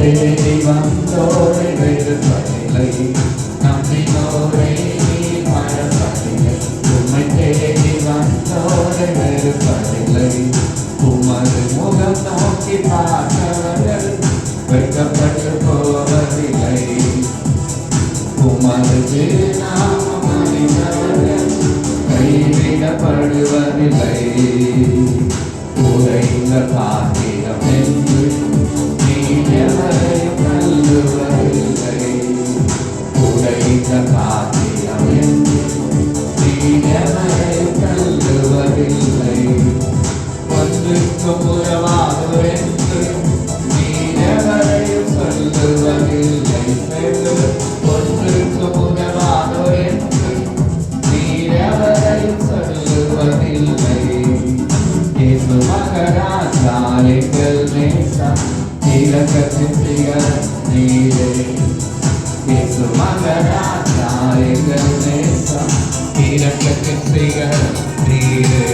தேடி வந்தோரை வெறுப்பதில்லை, நம்பினோரை மறப்பதில்லை. உம்மை தேடி வந்தோரை வெறுப்பதில்லை. உமது முகம் நோக்கி பார்த்தவர்கள் வெட்கப்பட்டு போவதில்லை. உமது திருநாமம் அறிந்தவர்கள் கைவிடப்படுவதில்லை. உரைந்த பாத்திரம் என்று நீ எவரையும் தள்ளுவதில்லை. உரைந்த பாத்திரம் என்று நீ எவரையும் தள்ளுவதில்லை. ஒன்றுக்கும் உறவாதவர் என்று நீ எவரையும் சொல்லுவதில்லை. ஒன்றுக்கும் உறவாதவர் என்று நீ எவரையும் சொல்லுவதில்லை. இயேசு மகராஜா எங்கள் நேசம், இரக்கத்தின் சிகரம் நீரே. இயேசு மகராஜா எங்கள் நேசம், இரக்கத்தின் சிகரம் நீரே.